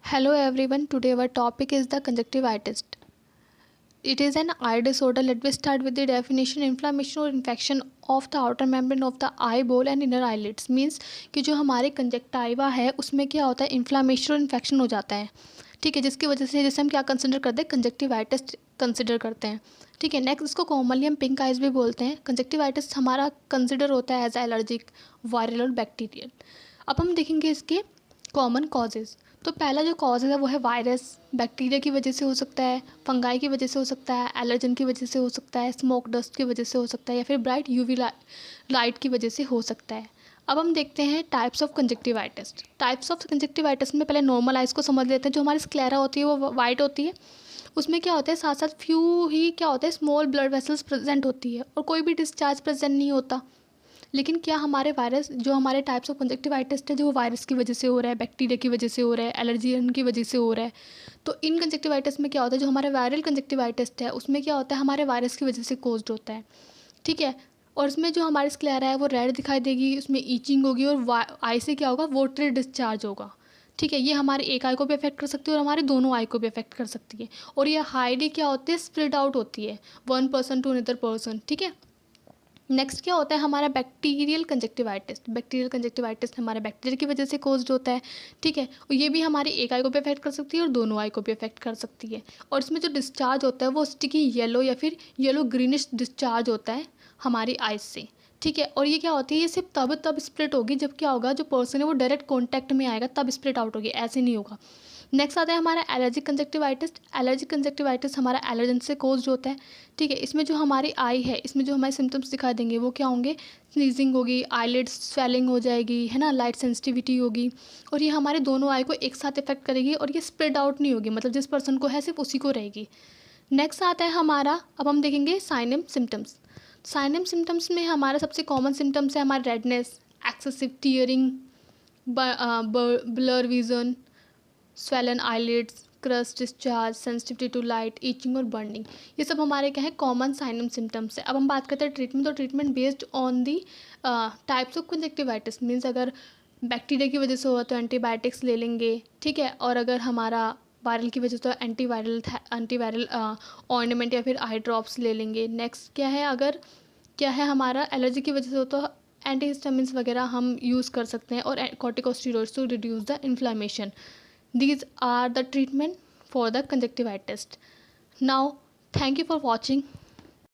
Hello everyone, today our topic is the conjunctivitis. It is an eye disorder. Let me start with the definition. Inflammation or infection of the outer membrane of the eyeball and inner eyelids means कि जो हमारे conjunctiva है उसमें क्या होता है, inflammation और infection हो जाता है. ठीक है, जिसकी वजह से जैसे हम क्या कंसिडर करते हैं, कंजक्टिवाइटिस कंसिडर करते हैं. ठीक है, नेक्स्ट इसको कॉमनली हम पिंक आइज भी बोलते हैं. कंजक्टिवाइटिस हमारा कंसिडर होता है एज एलर्जिक, वायरल और बैक्टीरियल. अब हम देखेंगे इसके कॉमन कॉजेज़. तो पहला जो कॉज है वो है वायरस. बैक्टीरिया की वजह से हो सकता है, फंगाई की वजह से हो सकता है, एलर्जन की वजह से हो सकता है, स्मोक डस्ट की वजह से हो सकता है, या फिर ब्राइट यूवी लाइट की वजह से हो सकता है. अब हम देखते हैं types of conjunctivitis. Types of conjunctivitis में पहले नॉर्मल आइज को समझ लेते हैं. जो हमारी स्क्लेरा होती है वो वाइट होती है. उसमें क्या होता है, साथ साथ फ्यू ही क्या होता है, स्मॉल ब्लड वेसल्स प्रेजेंट होती है और कोई भी डिस्चार्ज प्रेजेंट नहीं होता. लेकिन क्या हमारे वायरस, जो हमारे टाइप्स ऑफ कंजक्टिवाइटिस है, जो वायरस की वजह से हो रहा है, बैक्टीरिया की वजह से हो रहा है, एलर्जीन की वजह से हो रहा है, तो इन कंजक्टिवाइटिस में क्या होता है, जो हमारा वायरल कंजक्टिवाइटिस है उसमें क्या होता है, हमारे वायरस की वजह से कोज्ड होता है. ठीक है, और उसमें जो हमारी स्क्लेरा है वो रेड दिखाई देगी, उसमें ईचिंग होगी और आई से क्या होगा, वाटरी डिस्चार्ज होगा. ठीक है, ये हमारे एक आई को भी अफेक्ट कर सकती है और हमारे दोनों आई को भी अफेक्ट कर सकती है. और ये हाईली क्या होती है, स्प्रेड आउट होती है one person to another person. ठीक है, नेक्स्ट क्या होता है हमारा बैक्टीरियल कंजक्टिवाइटिस. बैक्टीरियल कंजक्टिवाइटिस हमारा बैक्टीरिया की वजह से कोज्ड होता है. ठीक है, और ये भी हमारी एक आई को भी अफेक्ट कर सकती है और दोनों आई को भी अफेक्ट कर सकती है. और इसमें जो डिस्चार्ज होता है वो स्टिकी येलो या फिर येलो ग्रीनिश डिस्चार्ज होता है हमारी आइज से. ठीक है, और ये क्या होती है, ये सिर्फ तब स्प्लिट होगी जब क्या होगा, जो पर्सन है वो डायरेक्ट कॉन्टैक्ट में आएगा तब स्प्लिट आउट होगी, ऐसे नहीं होगा. नेक्स्ट आता है हमारा एलर्जिक कंजक्टिवाइटिस. एलर्जिक कंजक्टिवाइटिस हमारा एलर्जन से कोज्ड होता है. ठीक है, इसमें जो हमारी आई है, इसमें जो हमारे सिम्टम्स दिखाई देंगे वो क्या होंगे, स्नीजिंग होगी, आईलिड्स स्वेलिंग हो जाएगी, है ना, लाइट सेंसिटिविटी होगी, और ये हमारे दोनों आई को एक साथ इफेक्ट करेगी और ये स्प्रेड आउट नहीं होगी, मतलब जिस पर्सन को है सिर्फ उसी को रहेगी. नेक्स्ट आता है हमारा, अब हम देखेंगे साइनम सिम्टम्स. साइनम सिम्टम्स में हमारा सबसे कॉमन सिम्टम्स है हमारा redness, excessive tearing, blur vision, swollen eyelids, crust discharge, sensitivity to light, itching और बर्निंग. ये सब हमारे क्या है, कॉमन साइनम सिम्टम्स है. अब हम बात करते हैं ट्रीटमेंट. तो treatment based on the types of conjunctivitis means अगर बैक्टीरिया की वजह से हुआ तो एंटीबायोटिक्स ले लेंगे. ठीक है, और अगर हमारा वायरल की वजह से तो एंटीवायरल ऑइंटमेंट या फिर आई ड्रॉप्स ले लेंगे. नेक्स्ट क्या है, अगर क्या है हमारा एलर्जी की वजह से हो तो एंटीहिस्टामिन्स वगैरह हम यूज़ कर सकते हैं और corticosteroids to reduce the inflammation. These are the treatment for the conjunctivitis. Now, thank you for watching.